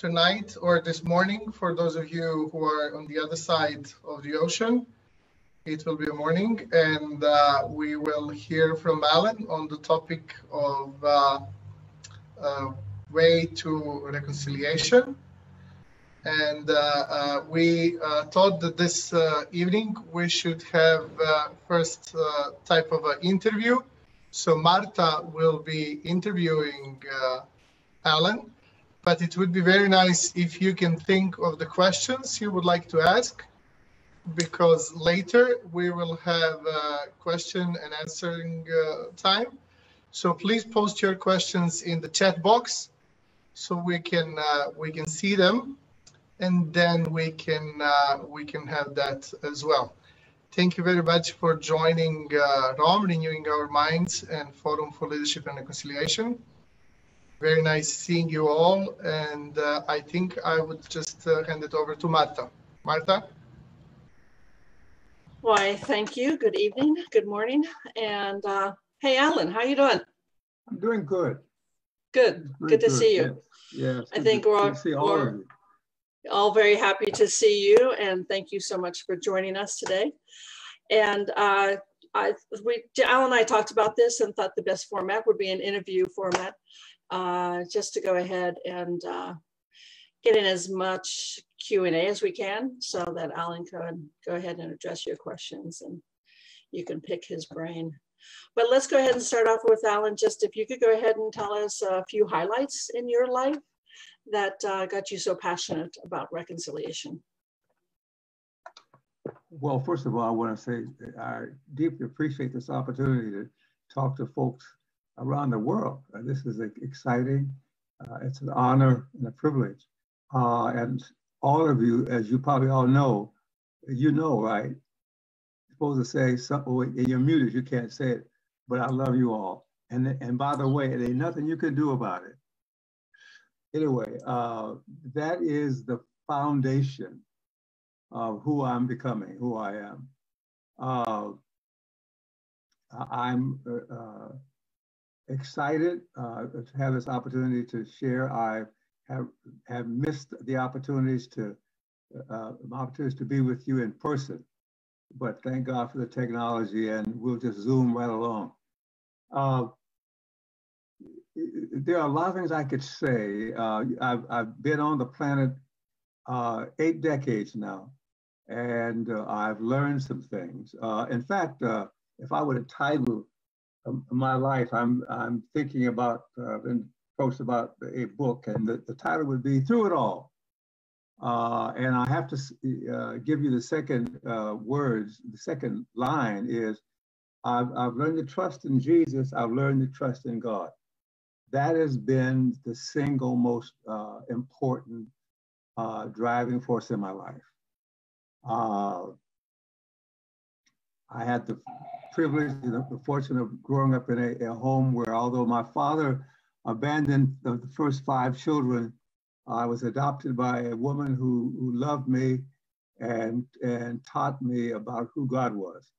tonight or this morning for those of you who are on the other side of the ocean. It will be a morning, and we will hear from Alan on the topic of way to reconciliation. And we thought that this evening we should have first type of an interview. So Marta will be interviewing Alan, but it would be very nice if you can think of the questions you would like to ask, because later we will have a question and answering time. So please post your questions in the chat box so we can see them, and then we can have that as well. Thank you very much for joining ROM, Renewing Our Minds, and Forum for Leadership and Reconciliation. Very nice seeing you all, and I think I would just hand it over to Marta. Marta? Why, thank you. Good evening, good morning, and hey, Alan, how you doing? I'm doing good. Good. Good to see you. Yes. I think we're all very happy to see you, and thank you so much for joining us today. And Alan and I talked about this and thought the best format would be an interview format, just to go ahead and get in as much Q&A as we can so that Alan can go ahead and address your questions and you can pick his brain. But let's go ahead and start off with Alan. Just if you could go ahead and tell us a few highlights in your life that got you so passionate about reconciliation. Well, first of all, I want to say I deeply appreciate this opportunity to talk to folks around the world. This is exciting. It's an honor and a privilege. And all of you, as you probably all know, right? You're supposed to say something, you're muted, you can't say it, but I love you all. And by the way, there ain't nothing you can do about it. Anyway, that is the foundation of who I'm becoming, who I am. I'm excited to have this opportunity to share. I have missed the opportunities to be with you in person, but thank God for the technology, and we'll just zoom right along. There are a lot of things I could say. I've been on the planet 8 decades now, and I've learned some things. In fact, if I were to title my life, I'm thinking about approached about a book, and the title would be Through It All. And I have to give you the second words. The second line is, I've learned to trust in Jesus. I've learned to trust in God. That has been the single most important driving force in my life. I had the privilege, the fortune of growing up in a home where, although my father abandoned the first 5 children, I was adopted by a woman who loved me and taught me about who God was.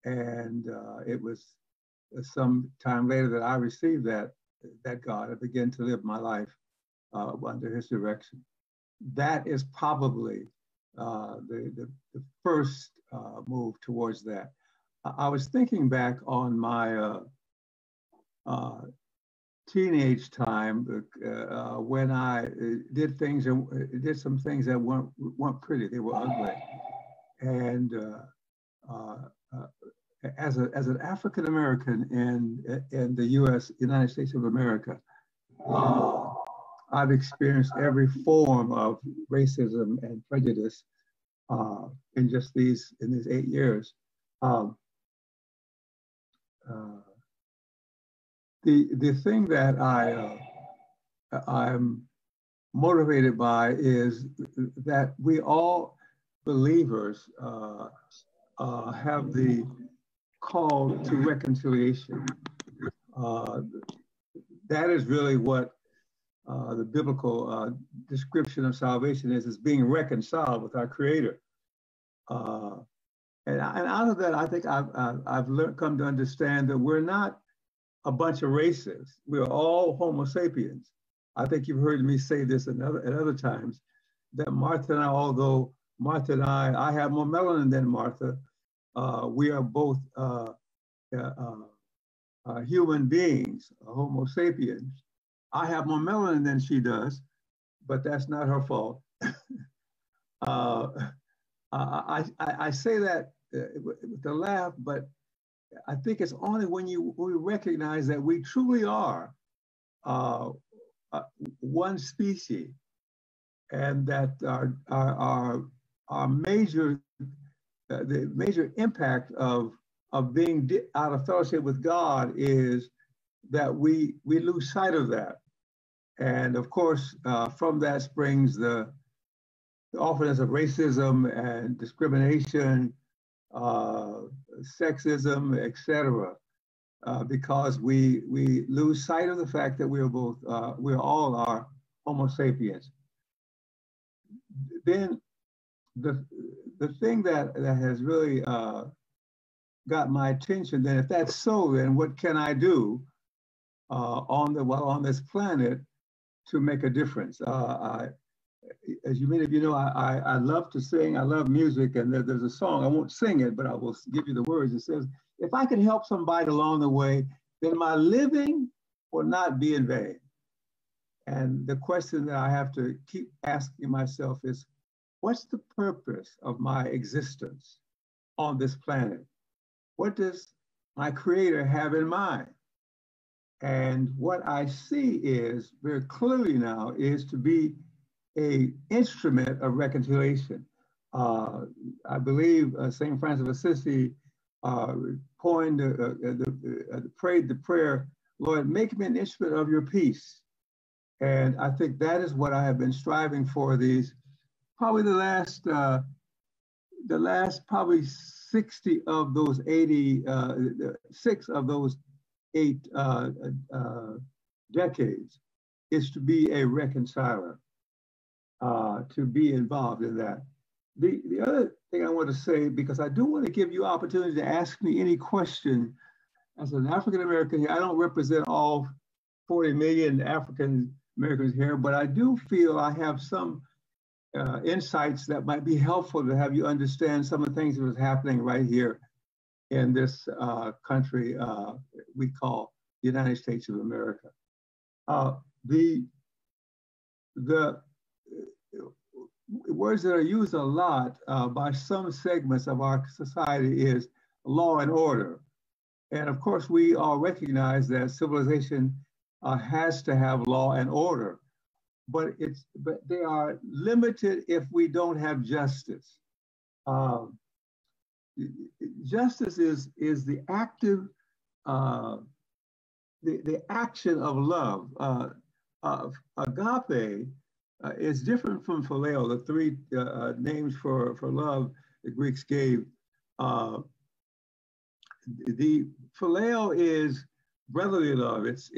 And it was some time later that I received that God. I began to live my life under his direction. That is probably the first move towards that. I was thinking back on my teenage time when I did some things that weren't pretty. They were ugly. And as an African American in the United States of America, I've experienced every form of racism and prejudice in these 8 years. The thing that I'm motivated by is that we all believers have the call to reconciliation. That is really what the biblical description of salvation is being reconciled with our Creator. And out of that, I think I've come to understand that we're not a bunch of races. We're all Homo sapiens. I think you've heard me say this at other times, that Martha and I, although Martha and I have more melanin than Martha, we are both human beings, Homo sapiens. I have more melanin than she does, but that's not her fault. I say that with a laugh, but I think it's only when we recognize that we truly are one species, and that our major the major impact of being out of fellowship with God is that we lose sight of that. And of course, from that springs the awfulness of racism and discrimination, sexism, etc. Because we lose sight of the fact that we all are Homo sapiens. Then the thing that has really got my attention, then if that's so, then what can I do on this planet to make a difference? As many of you know, I love to sing. I love music, and there's a song. I won't sing it, but I will give you the words. It says, "If I can help somebody along the way, then my living will not be in vain." And the question that I have to keep asking myself is, what's the purpose of my existence on this planet? What does my Creator have in mind? And what I see is very clearly now is to be an instrument of reconciliation. I believe St. Francis of Assisi prayed the prayer, "Lord, make me an instrument of your peace." And I think that is what I have been striving for probably the last probably 60 of those 86 of those 8 decades, is to be a reconciler, to be involved in that. The other thing I want to say, because I do want to give you opportunity to ask me any question. As an African American here, I don't represent all 40 million African Americans here, but I do feel I have some insights that might be helpful to have you understand some of the things that was happening right here in this country we call the United States of America. The words that are used a lot by some segments of our society is law and order. And of course, we all recognize that civilization has to have law and order, but they are limited if we don't have justice. Justice is the active, the action of love. Agape is different from phileo, the 3 names for love the Greeks gave. The phileo is brotherly love. It's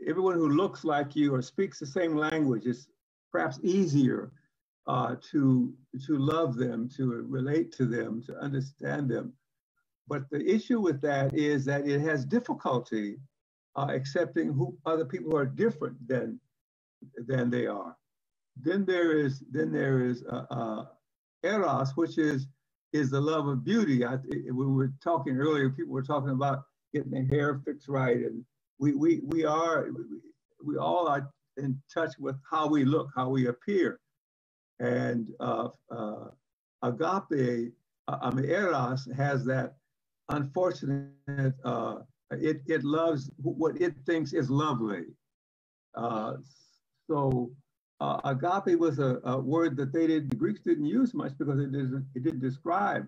everyone who looks like you or speaks the same language. It's perhaps easier to love them, to relate to them, to understand them. But the issue with that is that it has difficulty accepting other people who are different than they are. Then there is eros, which is the love of beauty. When we were talking earlier, people were talking about getting their hair fixed right, and we all are in touch with how we look, how we appear. And agape, eros, has that unfortunate, it loves what it thinks is lovely. So agape was a word that the Greeks didn't use much because it didn't describe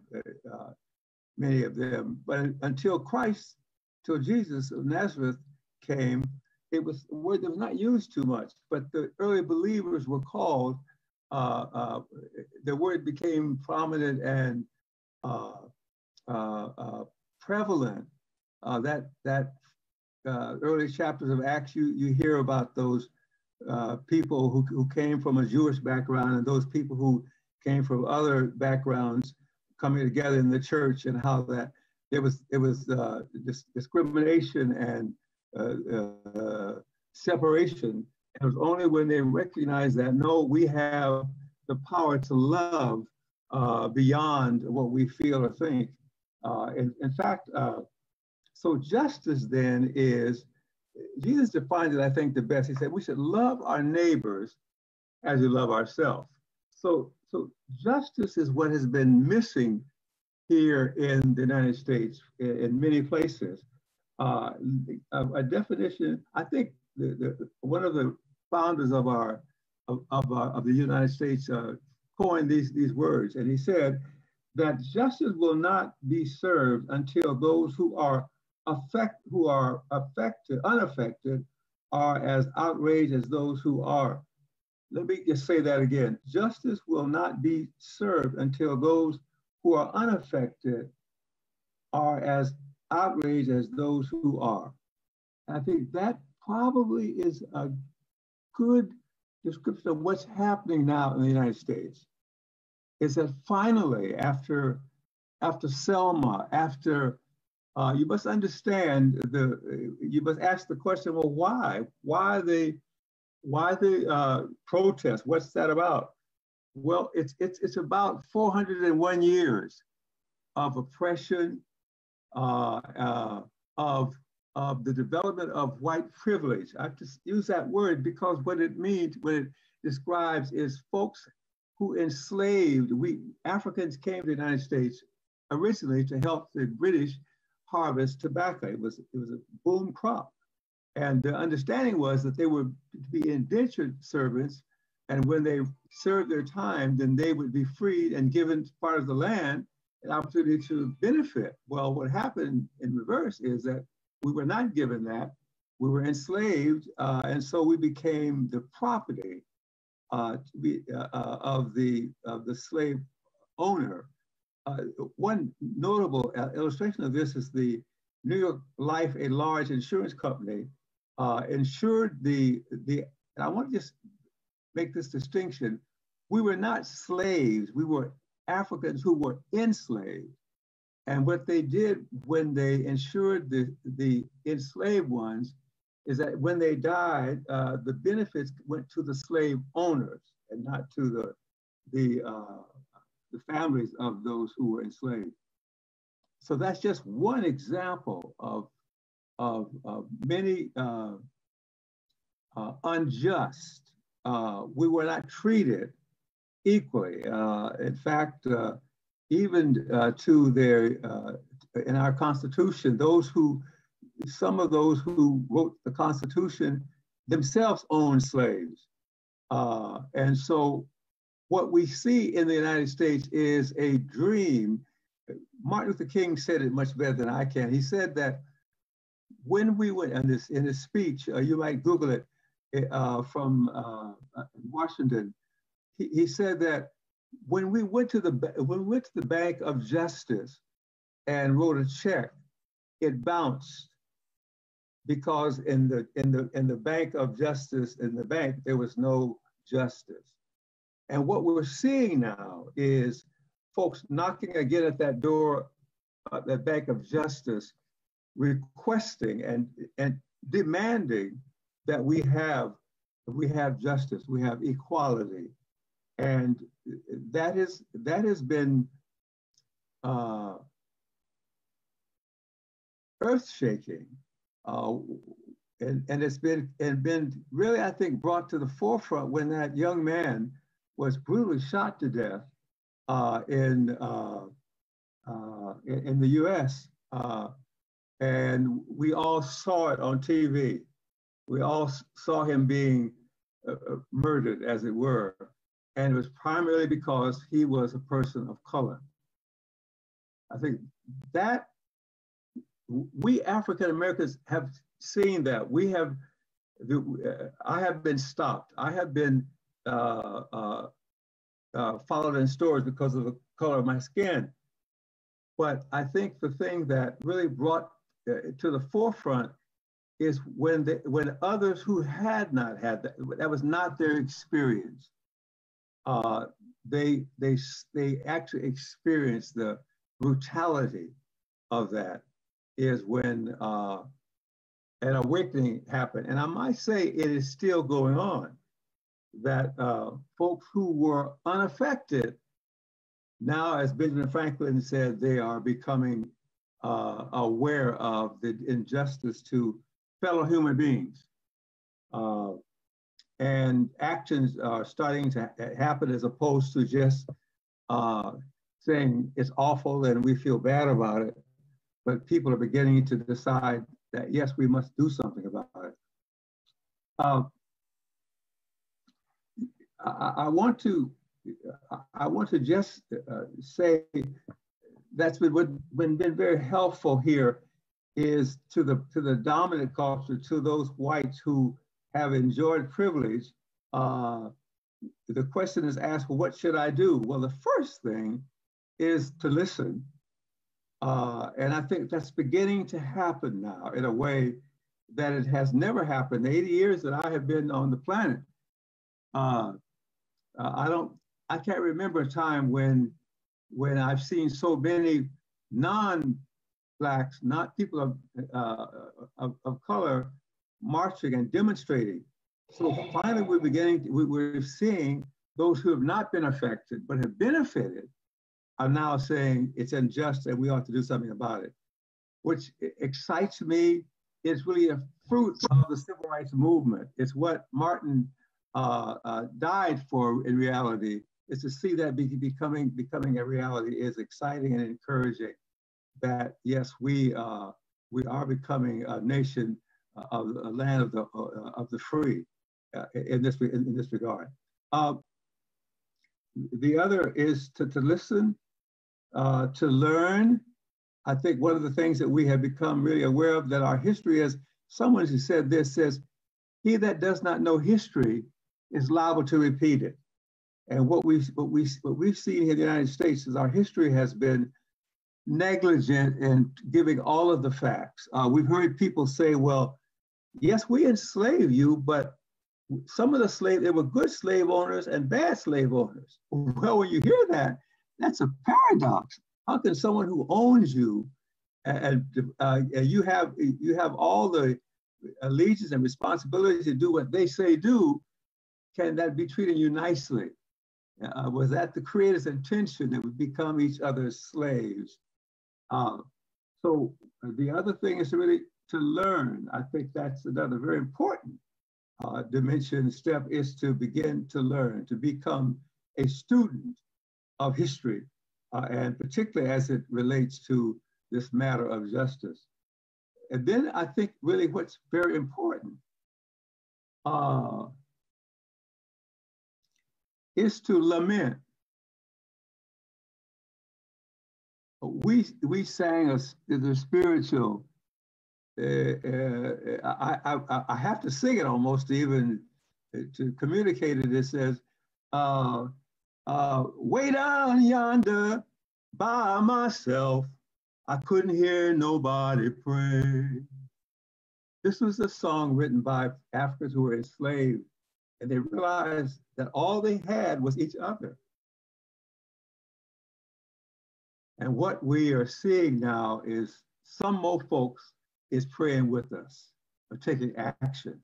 many of them. But until Christ, till Jesus of Nazareth came, it was a word that was not used too much. But the early believers were called, the word became prominent and prevalent. Early chapters of Acts, you hear about those people who came from a Jewish background and those people who came from other backgrounds coming together in the church, and how that it was this discrimination and separation. It was only when they recognized that, no, we have the power to love beyond what we feel or think. In fact, so justice then is, Jesus defined it, I think, the best. He said, we should love our neighbors as we love ourselves. So justice is what has been missing here in the United States in many places. A definition, I think one of the founders of the United States coined these words, and he said that justice will not be served until those who are unaffected are as outraged as those who are. Let me just say that again. Justice will not be served until those who are unaffected are as outraged as those who are. And I think that probably is a good description of what's happening now in the United States. Is that finally, after Selma, you must understand you must ask the question, well, why? Why the protest? What's that about? Well, it's about 401 years of oppression, of the development of white privilege. I just use that word because what it means, what it describes is folks who enslaved. Africans came to the United States originally to help the British harvest tobacco. It was a boom crop. And the understanding was that they were to be indentured servants, and when they served their time, then they would be freed and given part of the land an opportunity to benefit. Well, what happened in reverse is that we were not given that. We were enslaved, and so we became the property of the slave owner. One notable illustration of this is the New York Life, a large insurance company, insured and I want to just make this distinction. We were not slaves. We were Africans who were enslaved. And what they did when they insured the enslaved ones is that when they died, the benefits went to the slave owners and not to the families of those who were enslaved. So that's just one example of many unjust. We were not treated equally. In fact, even to in our Constitution, some of those who wrote the Constitution themselves owned slaves. And so what we see in the United States is a dream. Martin Luther King said it much better than I can. He said that when we went in his speech, you might Google it, from Washington, he said that when we went to the Bank of Justice and wrote a check, it bounced because in the Bank of Justice, in the bank, there was no justice. And what we're seeing now is folks knocking again at that door, that Bank of Justice, requesting and demanding that we have justice, we have equality, and that has been earth-shaking, and it's been really, I think, brought to the forefront when that young man was brutally shot to death in the U.S. And we all saw it on TV. We all saw him being murdered, as it were. And it was primarily because he was a person of color. I think that we African Americans have seen that. I have been stopped. I have been followed in stores because of the color of my skin. But I think the thing that really brought to the forefront is when others who had not had that was not their experience, they actually experienced the brutality of that, is when an awakening happened. And I might say it is still going on, that folks who were unaffected now, as Benjamin Franklin said, they are becoming aware of the injustice to fellow human beings. And actions are starting to happen as opposed to just saying it's awful and we feel bad about it. But people are beginning to decide that, yes, we must do something about it. I want to just say that's been very helpful here is to the dominant culture, to those whites who have enjoyed privilege. The question is asked, well, what should I do? Well, the first thing is to listen. And I think that's beginning to happen now in a way that it has never happened. The 80 years that I have been on the planet, I can't remember a time when I've seen so many non-Blacks, not people of color, marching and demonstrating. So finally we're seeing those who have not been affected but have benefited are now saying it's unjust and we ought to do something about it, which excites me. It's really a fruit of the civil rights movement. It's what Martin died for in reality. Is to see that becoming a reality is exciting and encouraging. That yes, we are becoming a nation of a land of the free in this regard. The other is to listen, to learn. I think one of the things that we have become really aware of that our history is, someone who said this says, he that does not know history is liable to repeat it. And what we've seen here in the United States is our history has been negligent in giving all of the facts. We've heard people say, well, yes, we enslaved you, but some of the slaves, there were good slave owners and bad slave owners. Well, when you hear that, that's a paradox. How can someone who owns you and you have all the allegiance and responsibility to do what they say do, can that be treating you nicely? Was that the Creator's intention that we become each other's slaves? So the other thing is really to learn. I think that's another very important dimension, step, is to begin to learn, to become a student of history, and particularly as it relates to this matter of justice. And then I think really what's very important is to lament. We sang the spiritual. I have to sing it almost even to communicate it. It says, way down yonder by myself, I couldn't hear nobody pray. This was a song written by Africans who were enslaved, and they realized that all they had was each other. And what we are seeing now is some more folks is praying with us, or taking action.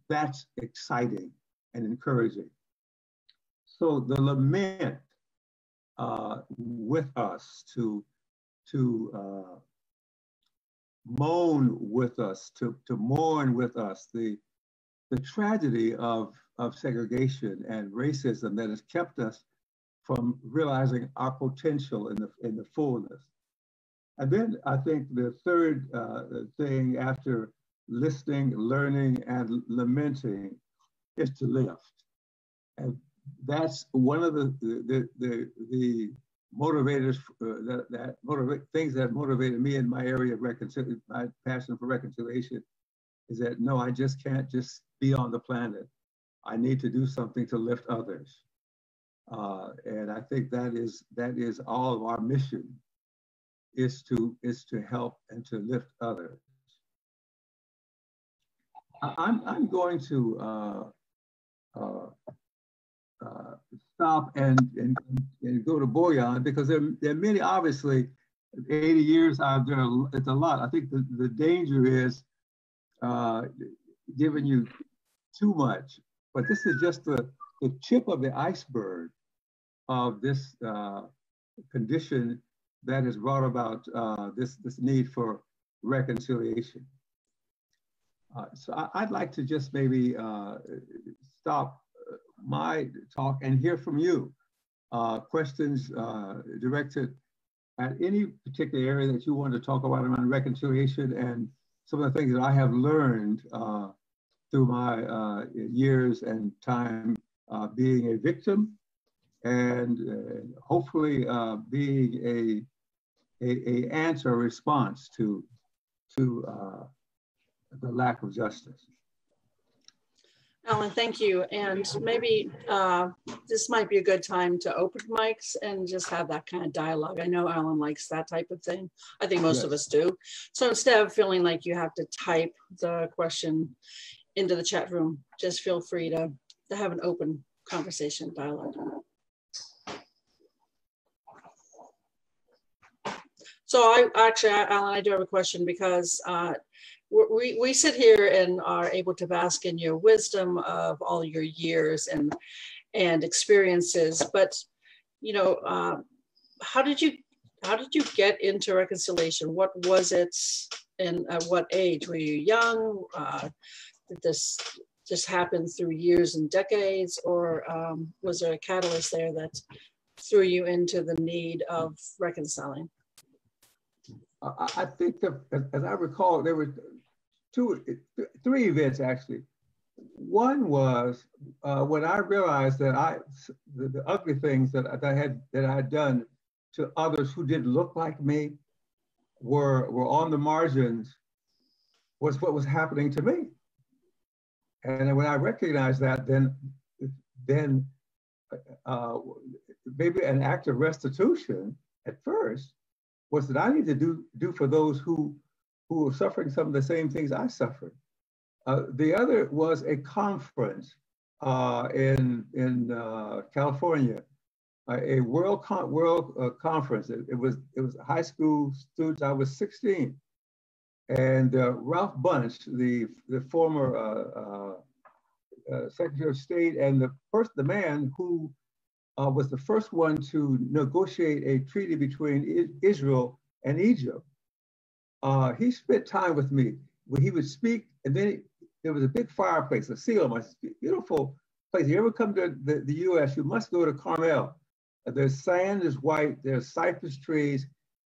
That's exciting and encouraging. So the lament with us, to moan with us, to mourn with us, the tragedy of segregation and racism that has kept us from realizing our potential in the fullness. And then I think the third thing after listening, learning, and lamenting is to lift. And that's one of the motivators that motivate things that motivated me in my area of reconciliation, my passion for reconciliation, is that no, I just can't just be on the planet. I need to do something to lift others. And I think that is all of our mission, is to help and to lift others. I'm going to stop and go to Boyan, because there are many, obviously, 80 years out there, it's a lot. I think the danger is given you too much, but this is just the tip of the iceberg of this condition that has brought about this need for reconciliation. So I'd like to just maybe stop my talk and hear from you. Questions directed at any particular area that you want to talk about around reconciliation and some of the things that I have learned through my years and time being a victim and hopefully being a answer, a response to the lack of justice. Alan, thank you. And maybe this might be a good time to open mics and just have that kind of dialogue. I know Alan likes that type of thing. I think most of us do. So instead of feeling like you have to type the question into the chat room, just feel free to have an open conversation, dialogue. So Alan, I do have a question because we sit here and are able to bask in your wisdom of all your years and experiences. But you know, how did you get into reconciliation? What was it, and at what age? Were you young? Did this just happen through years and decades, or was there a catalyst there that threw you into the need of reconciling? I think that, as I recall, there were three events actually. One was when I realized that the ugly things that I had done to others who didn't look like me were on the margins, was what was happening to me. And when I recognized that, then maybe an act of restitution at first was that I need to do for those who were suffering some of the same things I suffered. The other was a conference in California, a world conference. It was high school students. I was 16, and Ralph Bunche, the former Secretary of State, and the man who was the first one to negotiate a treaty between Israel and Egypt. He spent time with me when he would speak, and then there was a big fireplace, a seal, a beautiful place. If you ever come to the U.S., you must go to Carmel. There's sand is white, there's cypress trees,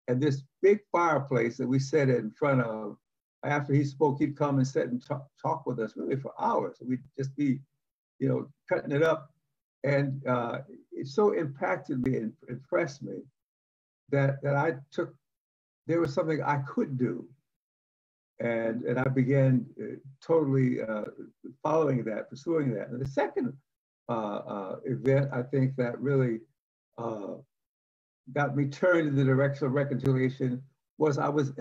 and this big fireplace that we sat in front of. After he spoke, he'd come and sit and talk with us really for hours. We'd just be, cutting it up. And it so impacted me and impressed me that I took, there was something I could do. And I began totally following that, pursuing that. And the second event, I think, that really got me turned in the direction of reconciliation was I was,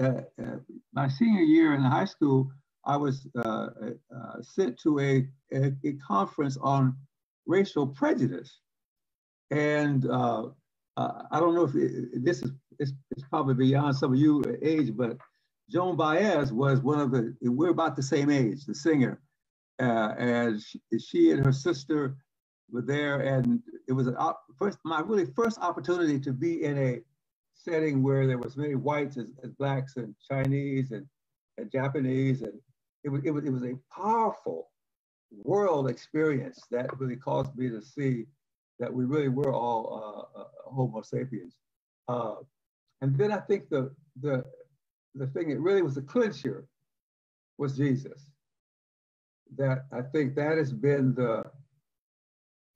my senior year in high school, I was sent to a conference on racial prejudice. And I don't know if this is it's probably beyond some of you age, but Joan Baez was one of we're about the same age, the singer. And she and her sister were there, and it was my really first opportunity to be in a setting where there was many whites as blacks and Chinese and Japanese, and it was a powerful world experience that really caused me to see that we really were all Homo sapiens. And then I think the thing that really was the clincher was Jesus. That I think that has been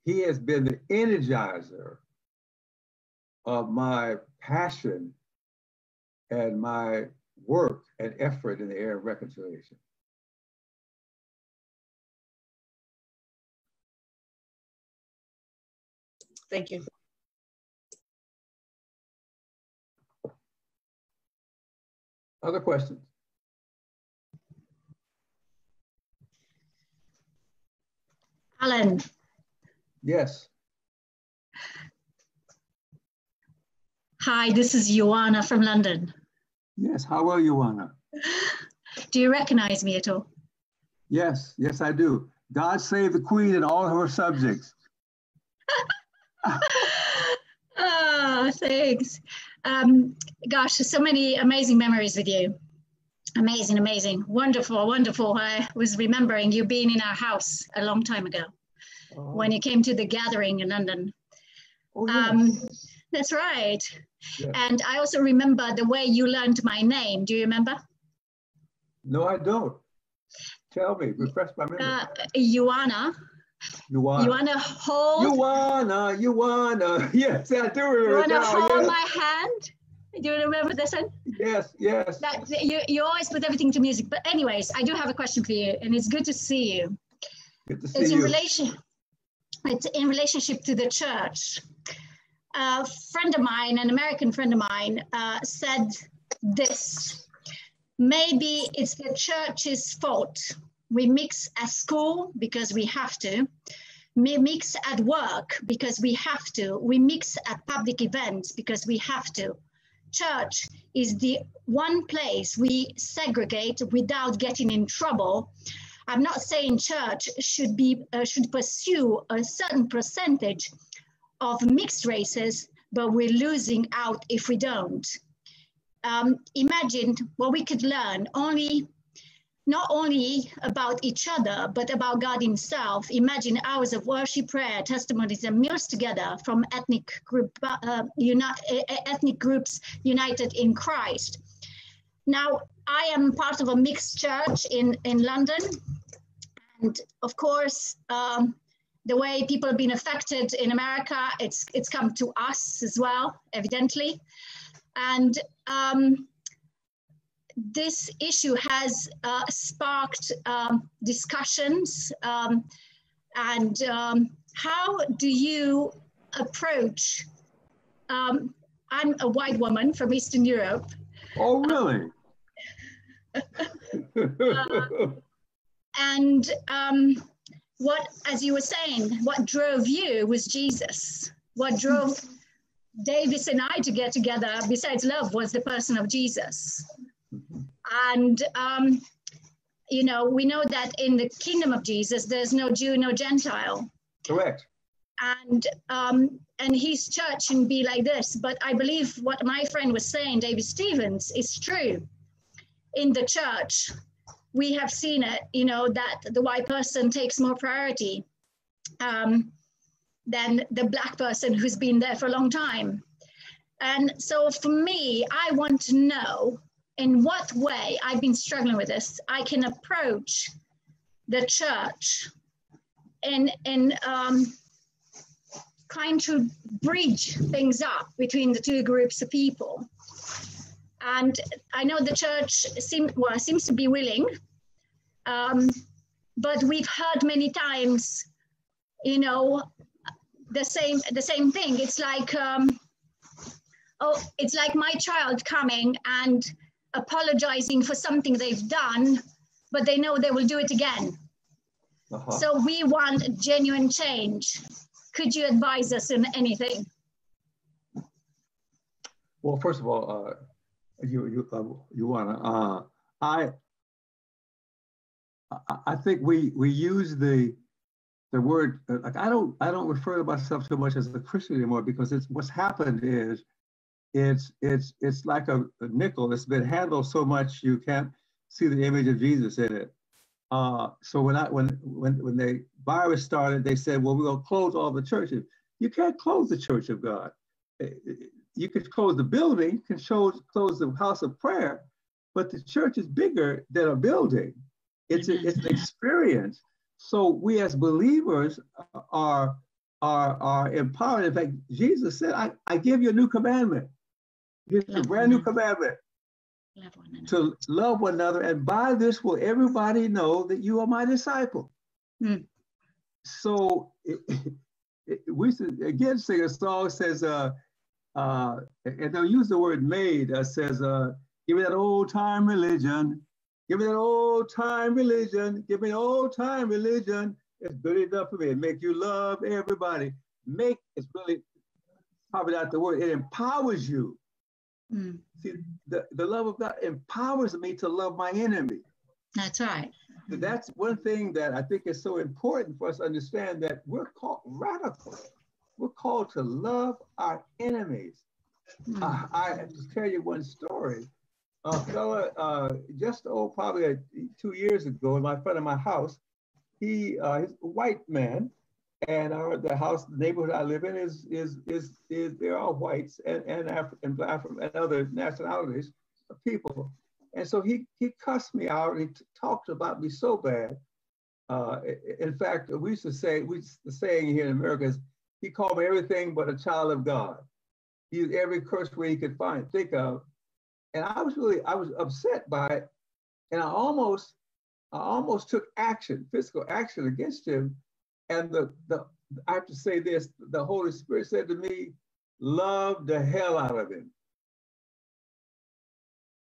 he has been the energizer of my passion and my work and effort in the area of reconciliation. Thank you. Other questions? Alan. Yes. Hi, this is Joanna from London. Yes, how are you, Joanna? Do you recognize me at all? Yes, yes, I do. God save the Queen and all her subjects. Oh, thanks. Gosh, so many amazing memories with you. Amazing, amazing. Wonderful, wonderful. I was remembering you being in our house a long time ago when you came to the gathering in London. Oh, yes. That's right. Yes. And I also remember the way you learned my name. Do you remember? No, I don't. Tell me, refresh my memory. Ioana. Ioana, hold. Ioana. Yes, I do remember. You want to hold yes. my hand? Do you remember this one? Yes, yes. You always put everything to music. But anyways, I do have a question for you, and it's good to see you. Good to see you. It's in relationship to the church. A friend of mine, an American friend of mine, said this: maybe it's the church's fault. We mix at school because we have to. We mix at work because we have to. We mix at public events because we have to. Church is the one place we segregate without getting in trouble. I'm not saying church should pursue a certain percentage of mixed races, but we're losing out if we don't. Imagine what we could learn not only about each other, but about God himself. Imagine hours of worship, prayer, testimonies, and meals together from ethnic groups united in Christ. Now, I am part of a mixed church in London. And of course, the way people have been affected in America, it's come to us as well, evidently. And this issue has sparked discussions. And how do you approach, I'm a white woman from Eastern Europe. Oh, really? And what, as you were saying, what drove you was Jesus. What drove Davis and I to get together, besides love, was the person of Jesus. And, you know, we know that in the kingdom of Jesus, there's no Jew, no Gentile. Correct. And his church shouldn't be like this. But I believe what my friend was saying, David Stevens, is true. In the church, we have seen it, you know, that the white person takes more priority than the black person who's been there for a long time. And so for me, I want to know in what way, I've been struggling with this, I can approach the church in trying to bridge things up between the two groups of people. And I know the church seems to be willing, but we've heard many times, you know, the same thing. It's like, it's like my child coming and apologizing for something they've done, but they know they will do it again. So we want genuine change. Could you advise us in anything? Well, first of all, you wanna, I think we use the word, like I don't refer to myself so much as a Christian anymore, because what's happened is it's like a nickel that's been handled so much you can't see the image of Jesus in it. So when the virus started, they said, well, we're gonna close all the churches. You can't close the church of God. You can close the building, you can close the house of prayer, but the church is bigger than a building. It's an experience. So we as believers are empowered. In fact, Jesus said, I give you a new commandment. Here's a brand new commandment. To love one another, and by this will everybody know that you are my disciple. So we should again sing a song, says, and they'll use the word made, says, give me that old time religion. Give me that old time religion. Give me old time religion. It's good enough for me. It make you love everybody. Make is really probably not the word. It empowers you. See, the love of God empowers me to love my enemy. That's right. that's one thing that I think is so important for us to understand, that we're called radical. We're called to love our enemies. I have to tell you one story. A fella, probably 2 years ago, in front of my house, he's a white man, and the neighborhood I live in is they're all whites and African, black, and other nationalities of people. And so he cussed me out, and he talked about me so bad. In fact, the saying here in America is, he called me everything but a child of God. He used every curse word he could think of. And I was upset by it. And I almost took physical action against him. And I have to say this, the Holy Spirit said to me, love the hell out of him.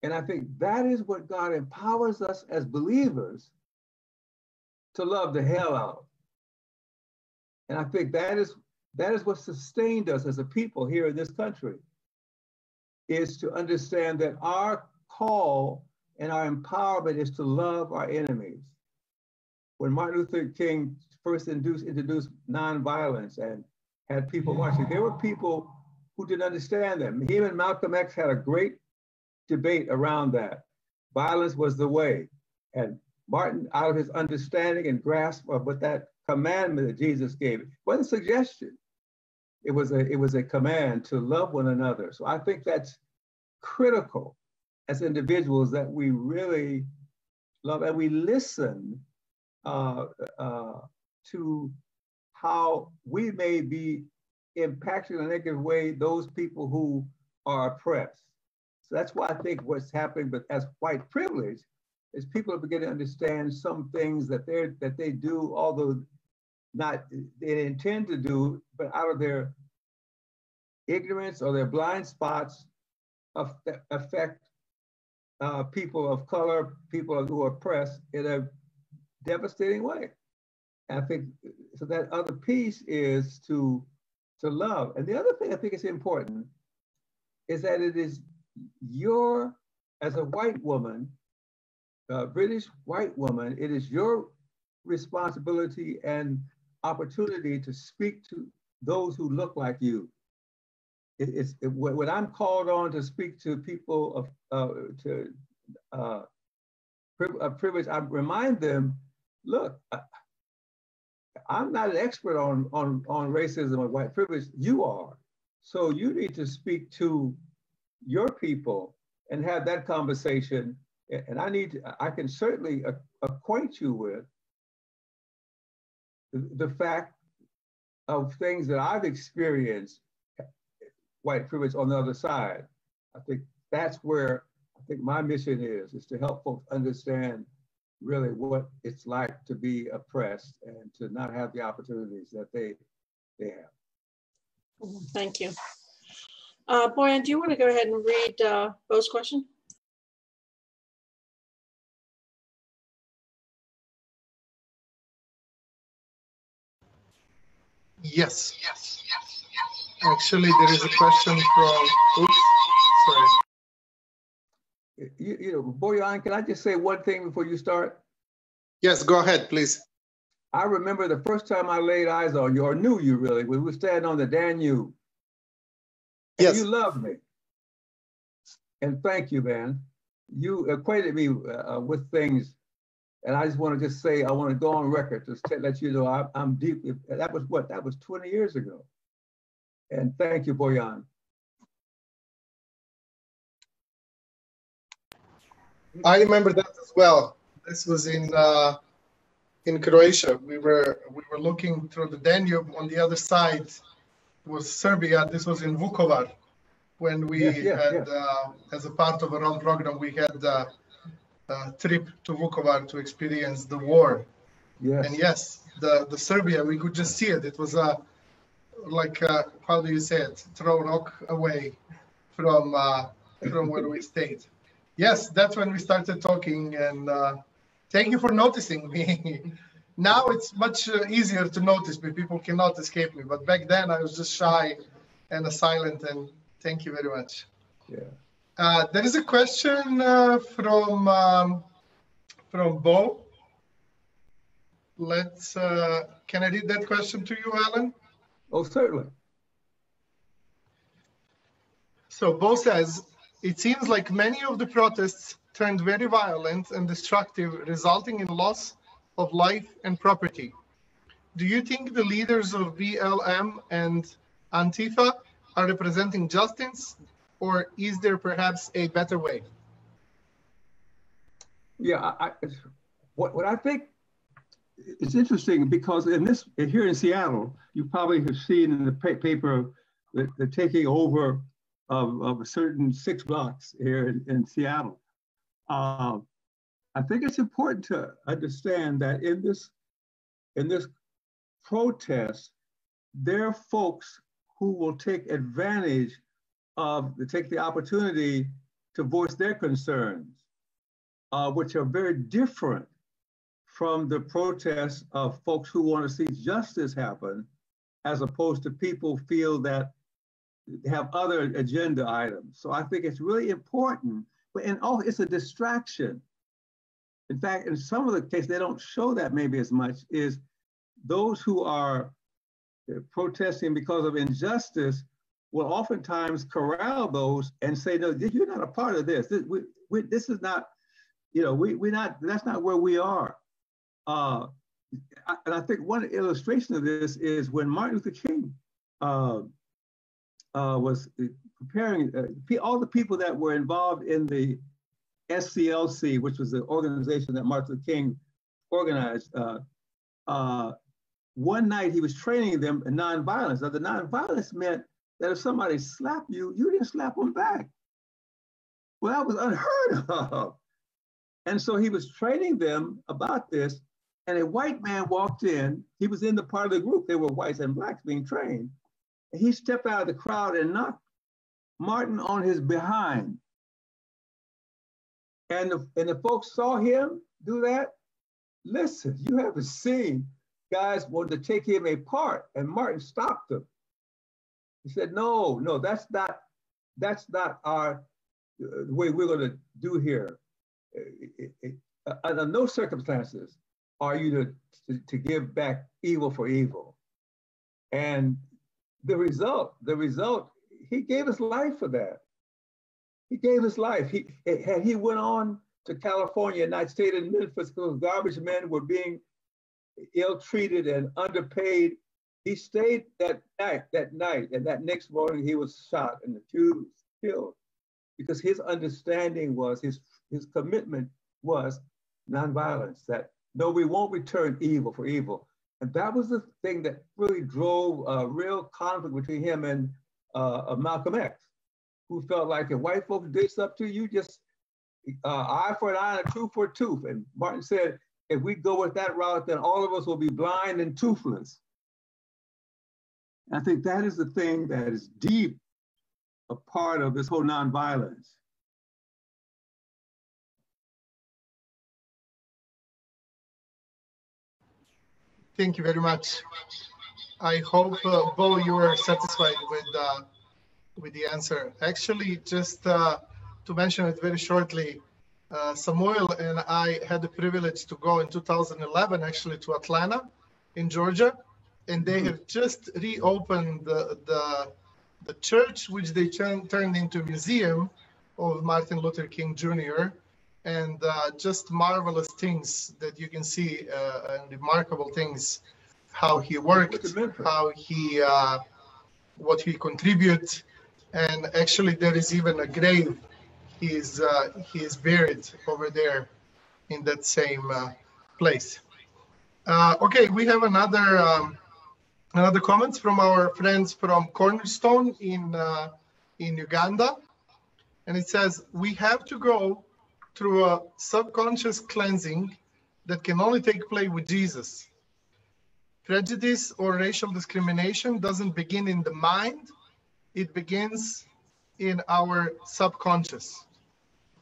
And I think that is what God empowers us as believers to love the hell out. And I think that is what sustained us as a people here in this country, is to understand that our call and our empowerment is to love our enemies. When Martin Luther King first introduced nonviolence and had people marching, there were people who didn't understand them. Him and Malcolm X had a great debate around that. Violence was the way. And Martin, out of his understanding and grasp of what that commandment that Jesus gave, it wasn't a suggestion. It was a command to love one another. So I think that's critical as individuals, that we really love and we listen to how we may be impacting in a negative way those people who are oppressed. So that's why I think what's happening, but as white privilege, is people are beginning to understand some things that they do, although not they intend to do, but out of their ignorance or their blind spots affect people of color, people who are oppressed in a devastating way. And I think so that other piece is to love. And the other thing I think is important is that it is as a white woman, British white woman, it is your responsibility and opportunity to speak to those who look like you. When I'm called on to speak to people of privilege, I remind them, look, I'm not an expert on racism or white privilege. You are. So you need to speak to your people and have that conversation. And I can certainly acquaint you with the fact of things that I've experienced, white privilege on the other side. I think that's where my mission is to help folks understand really what it's like to be oppressed and to not have the opportunities that they have. Thank you. Boyan, do you want to go ahead and read Bo's question? Yes. Actually, there is a question from, oops, sorry. Boyan, can I just say one thing before you start? Yes, go ahead, please. I remember the first time I laid eyes on you, or knew you really, when we were standing on the Danube. Yes. You loved me. And thank you, man. You acquainted me with things. And I just want to say, I want to go on record to let you know I'm deeply, that was 20 years ago. And thank you, Boyan. I remember that as well. This was in Croatia. We were looking through the Danube. On the other side was Serbia. This was in Vukovar, when we had, as a part of our own program, we had a trip to Vukovar to experience the war. Yes. And yes, the Serbia, we could just see it. It was like how do you say it? Throw rock away from where we stayed. Yes, that's when we started talking, and thank you for noticing me. Now it's much easier to notice me. People cannot escape me. But back then I was just shy and silent, and thank you very much. Yeah. There is a question from Bo. let's, can I read that question to you, Alan? Oh, certainly. So Bo says, it seems like many of the protests turned very violent and destructive, resulting in loss of life and property. Do you think the leaders of BLM and Antifa are representing justice, or is there perhaps a better way? Yeah, what I think it's interesting because here in Seattle, you probably have seen in the paper the taking over of a certain 6 blocks here in Seattle. I think it's important to understand that in this protest, there are folks who will take advantage take the opportunity to voice their concerns, which are very different from the protests of folks who want to see justice happen, as opposed to people feel that they have other agenda items. So I think it's really important, and it's a distraction. In fact, in some of the cases, they don't show that maybe as much, is those who are protesting because of injustice will oftentimes corral those and say, no, you're not a part of this. This is not, that's not where we are. And I think one illustration of this is when Martin Luther King was preparing, all the people that were involved in the SCLC, which was the organization that Martin Luther King organized, one night he was training them in nonviolence. Now, the nonviolence meant that if somebody slapped you, you didn't slap them back. Well, that was unheard of. And so he was training them about this, and a white man walked in. He was in the part of the group. There were whites and blacks being trained. And he stepped out of the crowd and knocked Martin on his behind. And the folks saw him do that. Listen, you haven't seen guys wanted to take him apart, and Martin stopped them. He said, no, that's not our the way we're going to do here. Under no circumstances are you to give back evil for evil. And the result, he gave his life for that. He gave his life. He went on to California and not stayed in Memphis because garbage men were being ill-treated and underpaid. He stayed that night, and that next morning he was shot and accused, killed, because his understanding was, his commitment was nonviolence, that no, we won't return evil for evil. And that was the thing that really drove a real conflict between him and Malcolm X, who felt like if white folks did stuff to you, just eye for an eye and a tooth for a tooth. And Martin said, if we go with that route, then all of us will be blind and toothless. I think that is the thing that is deep a part of this whole nonviolence. Thank you very much. I hope, Bo, you are satisfied with the answer. Actually, just to mention it very shortly, Samuel and I had the privilege to go in 2011, actually, to Atlanta in Georgia, and they have just reopened the church, which they turned into a museum of Martin Luther King Jr., and just marvelous things that you can see, and remarkable things, how he worked, how he, what he contributed, and actually there is even a grave. He is buried over there in that same place. Okay, we have another comments from our friends from Cornerstone in Uganda, and it says, we have to go through a subconscious cleansing that can only take place with Jesus. Prejudice or racial discrimination doesn't begin in the mind, it begins in our subconscious.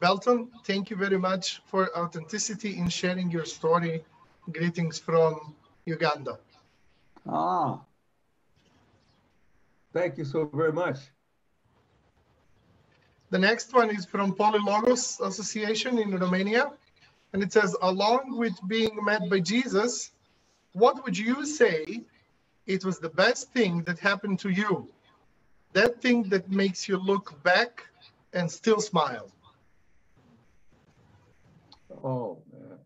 Belton, thank you very much for authenticity in sharing your story. Greetings from Uganda. Thank you so very much. The next one is from Polylogos Association in Romania. And it says, along with being met by Jesus, what would you say it was the best thing that happened to you? That thing that makes you look back and still smile. Oh, man.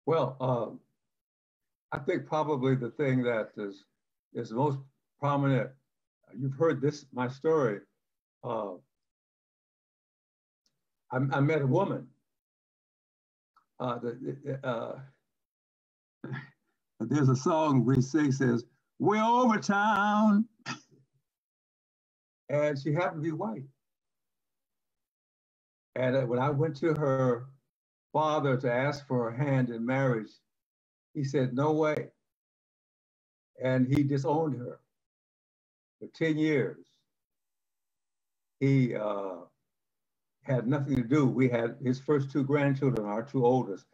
Well, I think probably the thing that is most prominent, you've heard this, my story. I met a woman. There's a song we sing, says, "We're over town." And she happened to be white. And when I went to her father to ask for her hand in marriage, he said, "No way." And he disowned her for 10 years. He had nothing to do. We had his first 2 grandchildren, our 2 oldest.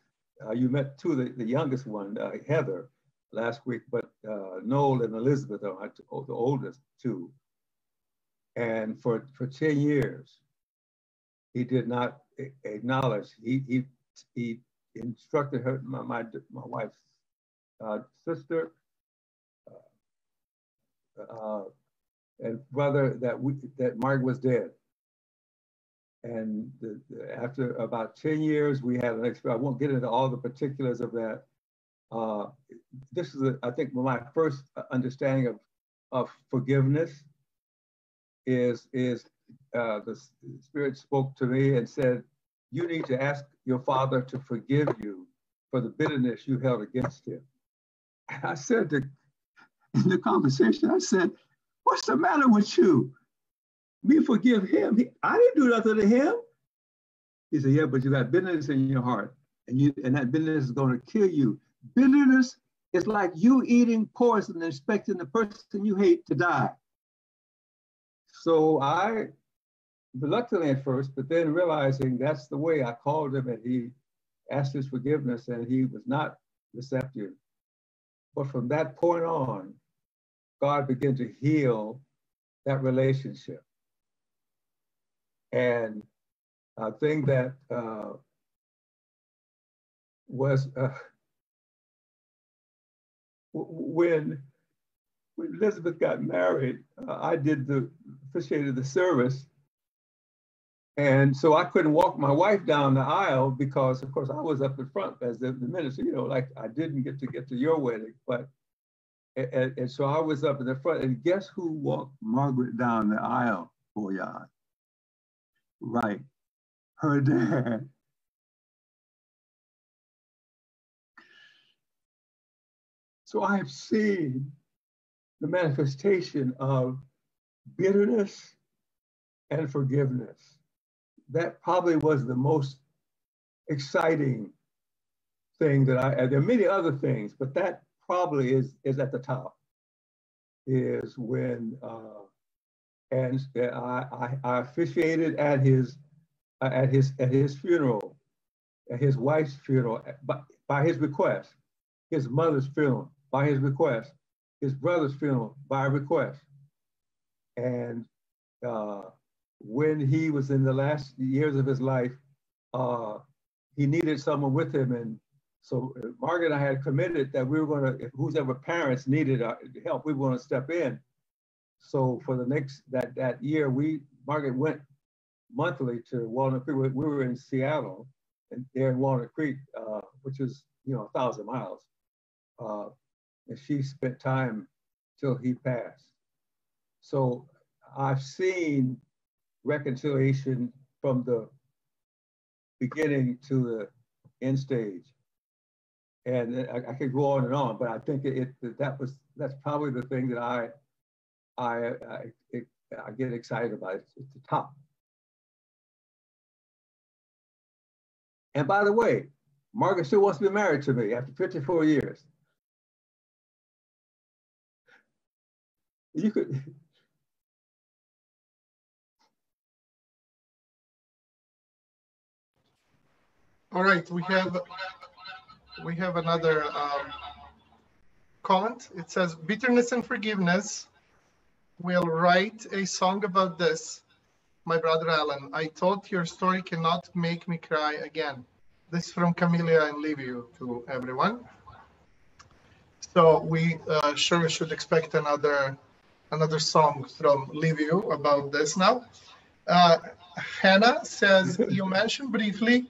You met 2 of the youngest one, Heather, last week, but Noel and Elizabeth are the oldest 2. And for 10 years, he did not acknowledge. He instructed her, my wife's sister and brother, that Mark was dead. And after about 10 years, we had an experience. I won't get into all the particulars of that. This is, I think, my first understanding of forgiveness. Is the Spirit spoke to me and said, "You need to ask your father to forgive you for the bitterness you held against him." I said in the conversation, I said, "What's the matter with you? Me forgive him? I didn't do nothing to him." He said, "Yeah, but you got bitterness in your heart, and that bitterness is going to kill you. Bitterness is like you eating poison and expecting the person you hate to die." So I, reluctantly at first, but then realizing that's the way, I called him and he asked his forgiveness and he was not receptive. But from that point on, God began to heal that relationship. And a thing that was when Elizabeth got married, I officiated the service. And so I couldn't walk my wife down the aisle because, of course, I was up in front as the minister, like I didn't get to your wedding. And so I was up in the front. And guess who walked Margaret down the aisle for y'all? Right, her dad. So I have seen the manifestation of bitterness and forgiveness. That probably was the most exciting thing that there are many other things, but that probably is at the top, is when, and I officiated at his funeral, at his wife's funeral, by his request, his mother's funeral, by his request, his brother's funeral, by request. And when he was in the last years of his life, he needed someone with him. And so Margaret and I had committed that we were going to, if whoever parents needed help, we were going to step in. So for the next, that year, Margaret went monthly to Walnut Creek. We were in Seattle, and there in Walnut Creek, which is, 1,000 miles. And she spent time till he passed. So I've seen reconciliation from the beginning to the end stage. And I could go on and on, but I think that's probably the thing that I get excited about. It's the top. And by the way, Margaret still wants to be married to me after 54 years. You could. All right, we have another comment. It says, "Bitterness and forgiveness. We'll write a song about this. My brother Alan, I thought your story cannot make me cry again. This is from Camellia and Liviu to everyone. So we sure should expect another song from Liviu about this now. Hannah says, you mentioned briefly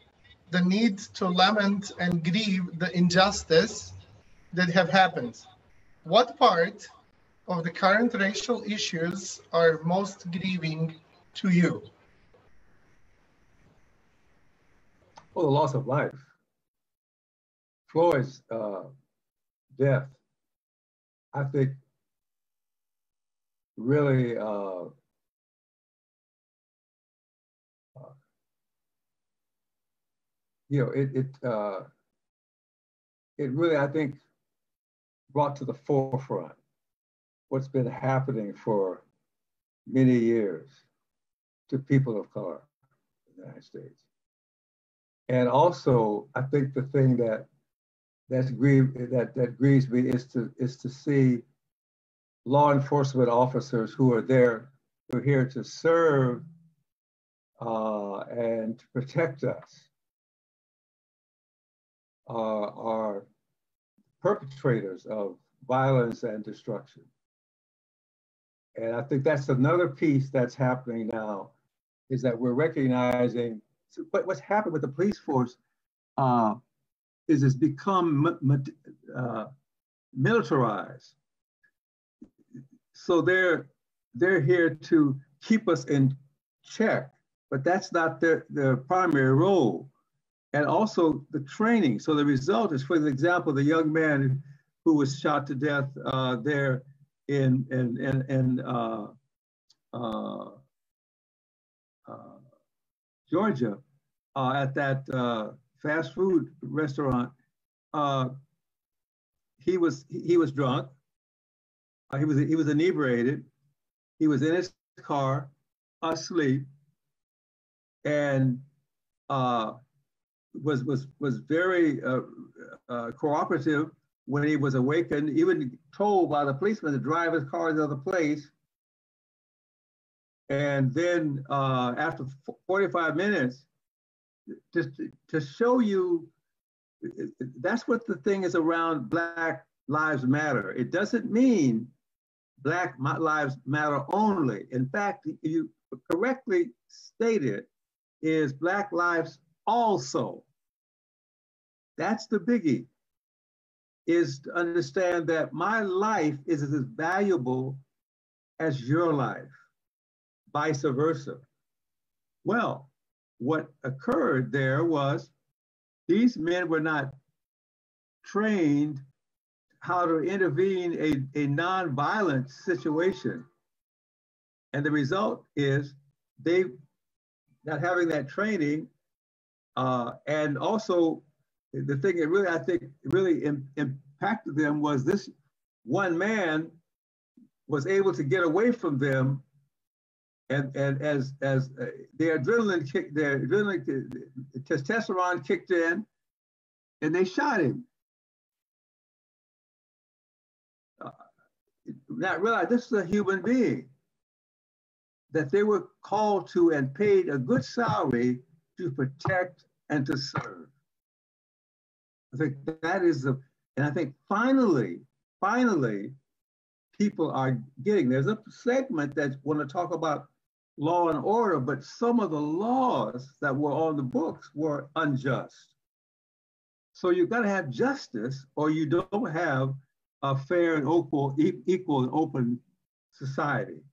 the need to lament and grieve the injustice that have happened. What part of the current racial issues are most grieving to you? Well, the loss of life. Floyd's death, I think, really it really, I think, brought to the forefront what's been happening for many years to people of color in the United States. And also, I think the thing that grieves me is to see law enforcement officers who are here to serve and to protect us are perpetrators of violence and destruction. And I think that's another piece that's happening now, is that we're recognizing, but what's happened with the police force is it's become militarized. So they're here to keep us in check, but that's not their primary role. And also the training. So the result is, for example, the young man who was shot to death there in Georgia at that fast food restaurant. He was drunk. He was inebriated. He was in his car, asleep, and was very cooperative when he was awakened, even told by the policeman to drive his car to another place. And then after 45 minutes, just to show you, that's what the thing is around Black Lives Matter. It doesn't mean Black Lives Matter only. In fact, you correctly stated, is Black lives also. That's the biggie, is to understand that my life is as valuable as your life, vice versa. Well, what occurred there was these men were not trained how to intervene a non-violent situation. And the result is they not having that training, and also the thing that really, I think, really impacted them was this one man was able to get away from them, and as the testosterone kicked in, and they shot him. Not realize this is a human being that they were called to and paid a good salary to protect and to serve. I think that is and I think finally, people are getting, there's a segment that want to talk about law and order, but some of the laws that were on the books were unjust. So you've got to have justice, or you don't have a fair and equal and open society.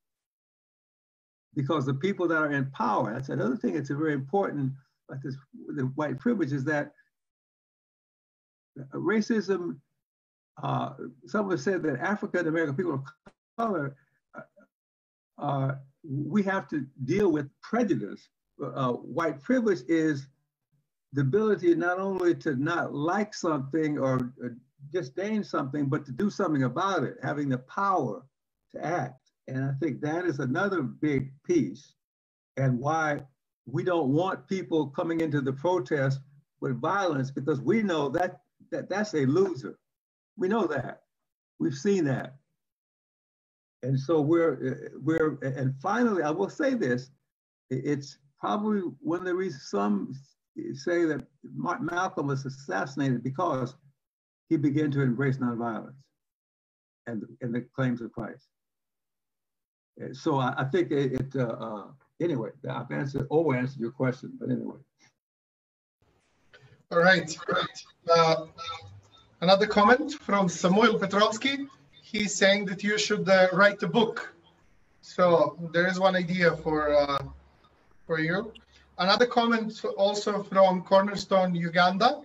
Because the people that are in power, that's another thing that's very important, like this, the white privilege, is that racism, some have said that African American people of color, we have to deal with prejudice. White privilege is the ability not only to not like something or disdain something, but to do something about it, having the power to act. And I think that is another big piece, and why we don't want people coming into the protest with violence, because we know that's a loser. We know that. We've seen that. And so and finally, I will say this, it's probably one of the reasons some say that Malcolm was assassinated because he began to embrace nonviolence and the claims of Christ. So I think anyway, I've answered your question, but anyway. All right. Another comment from Samuel Petrovsky. He's saying that you should write a book. So there is one idea for you. Another comment also from Cornerstone, Uganda.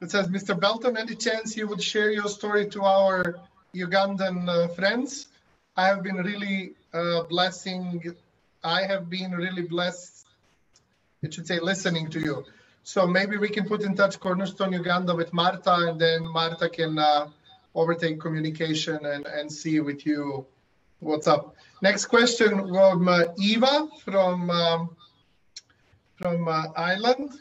It says, Mr. Belton, any chance you would share your story to our Ugandan friends? I have been really blessed, it should say, listening to you. So maybe we can put in touch Cornerstone Uganda with Marta, and then Marta can overtake communication and see with you what's up. Next question from Eva from Ireland.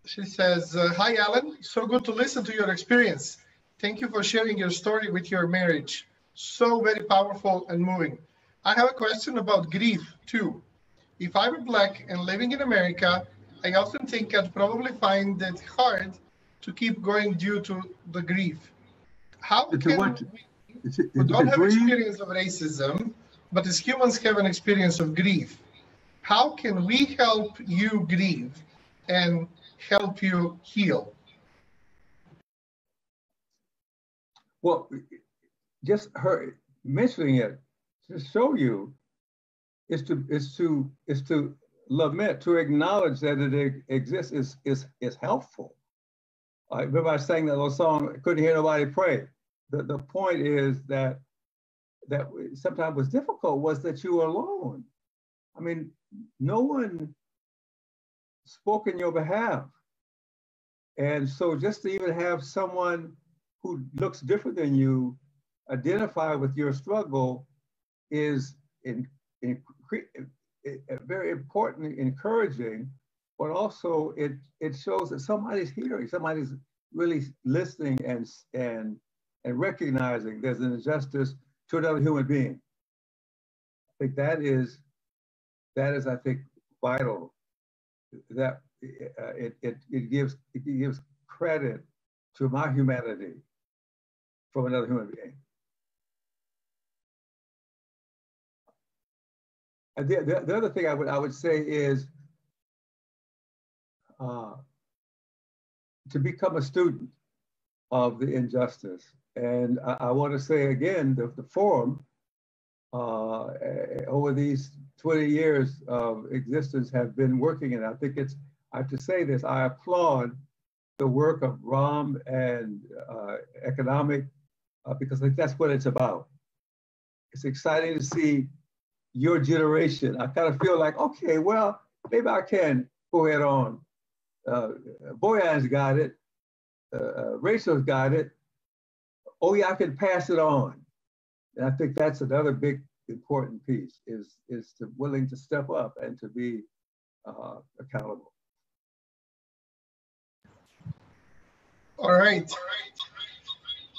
She says, hi, Alan. So good to listen to your experience. Thank you for sharing your story with your marriage. So very powerful and moving. I have a question about grief too. If I were Black and living in America, I often think I'd probably find it hard to keep going due to the grief. How can we don't have experience of racism, but as humans have an experience of grief. How can we help you grieve and help you heal? Well, just her mentioning it to show you is to lament, to acknowledge that it exists is helpful. I remember I sang that little song, I couldn't hear nobody pray. The point is that sometimes was difficult was that you were alone. I mean, no one spoke in your behalf. And so just to even have someone who looks different than you identify with your struggle is very important, encouraging, but also it shows that somebody's hearing, somebody's really listening and recognizing there's an injustice to another human being. I think that is I think vital. That it gives credit to my humanity from another human being. And the other thing I would say is to become a student of the injustice. And I want to say again, the forum over these 20 years of existence have been working, and I think I have to say this, I applaud the work of Ram and economic, because I think that's what it's about. It's exciting to see your generation. I kind of feel like, okay, well, maybe I can go ahead on. Boyan's got it, Rachel's got it. Oh yeah, I can pass it on. And I think that's another big important piece is to willing to step up and to be accountable. All right.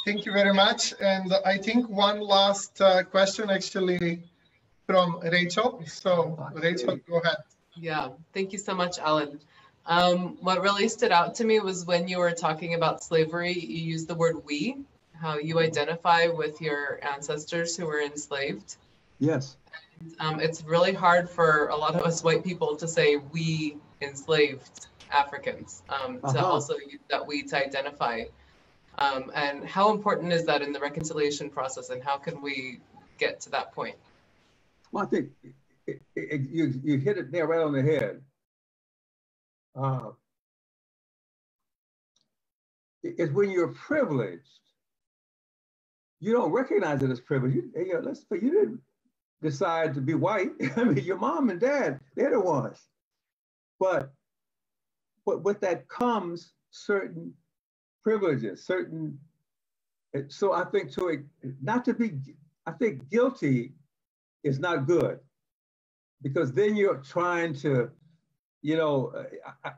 Thank you very much. And I think one last question actually from Rachel. So Rachel, go ahead. Yeah, thank you so much, Alan. What really stood out to me was when you were talking about slavery, you used the word we, how you identify with your ancestors who were enslaved. Yes. It's really hard for a lot of us white people to say we enslaved Africans, to also use that we to identify. And how important is that in the reconciliation process, and how can we get to that point? Well, I think you hit it there right on the head. It's when you're privileged, you don't recognize it as privilege. You didn't decide to be white. I mean, your mom and dad, they're the ones. But with that comes certain privileges, so I think I think guilty is not good, because then you're trying to, I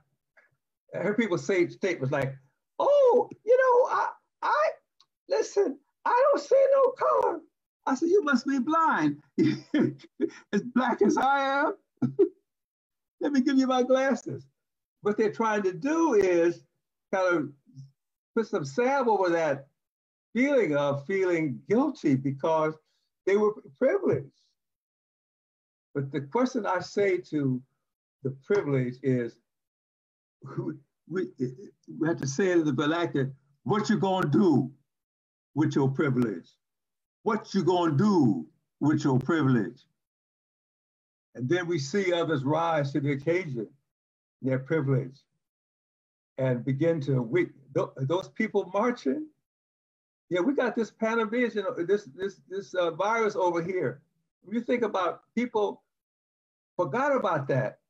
heard people say statements like, oh, listen, I don't see no color. I said, you must be blind. As black as I am, let me give you my glasses. what they're trying to do is kind of put some salve over that feeling of feeling guilty because they were privileged. But the question I say to the privilege is, we have to say to the vernacular, what you gonna do with your privilege? What you gonna do with your privilege? And then we see others rise to the occasion, their privilege, and begin to, those people marching. Yeah, we got this pandemic, this virus over here. When you think about people forgot about that,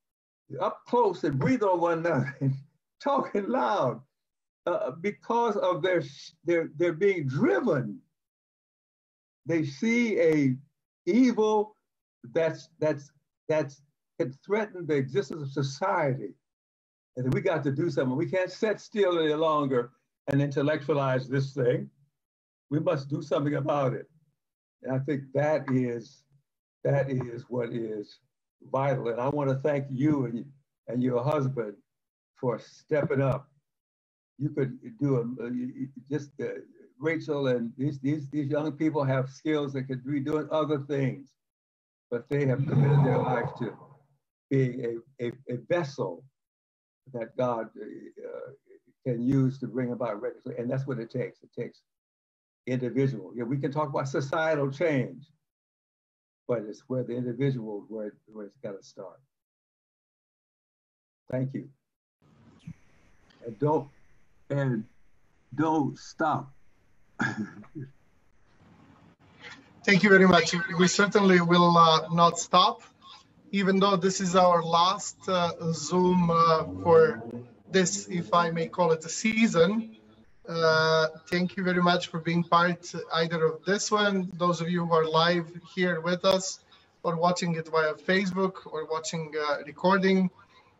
up close and breathe on one another, and talking loud because of they're being driven. They see a evil that can threaten the existence of society, and we got to do something. We can't sit still any longer and intellectualize this thing. We must do something about it. And I think that is what is vital. And I want to thank you and your husband for stepping up. You could do Rachel and these young people have skills that could be doing other things, but they have committed their life to being a vessel that God can use to bring about reconciliation. And that's what it takes. It takes individual. Yeah, we can talk about societal change, but it's where the individual, where it's got to start. Thank you. And don't stop. Thank you very much. We certainly will not stop, even though this is our last Zoom for this, if I may call it a season. Thank you very much for being part either of this one, those of you who are live here with us, or watching it via Facebook, or watching recording,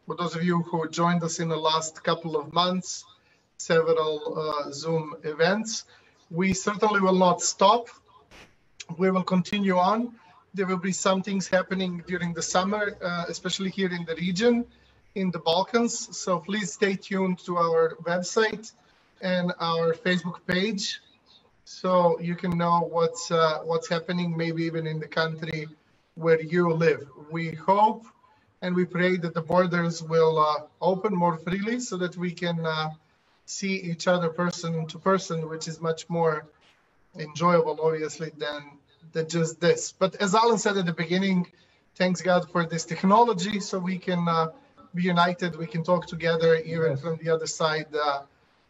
for those of you who joined us in the last couple of months, several Zoom events. We certainly will not stop. We will continue on. There will be some things happening during the summer, especially here in the region, in the Balkans. So please stay tuned to our website and our Facebook page, so you can know what's happening, maybe even in the country where you live. We hope and we pray that the borders will open more freely, so that we can see each other person to person, which is much more enjoyable, obviously, than just this. But as Alan said at the beginning, thanks God for this technology, so we can be united, we can talk together even from the other side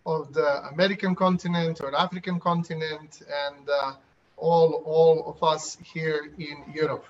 of the American continent or African continent, and all of us here in Europe.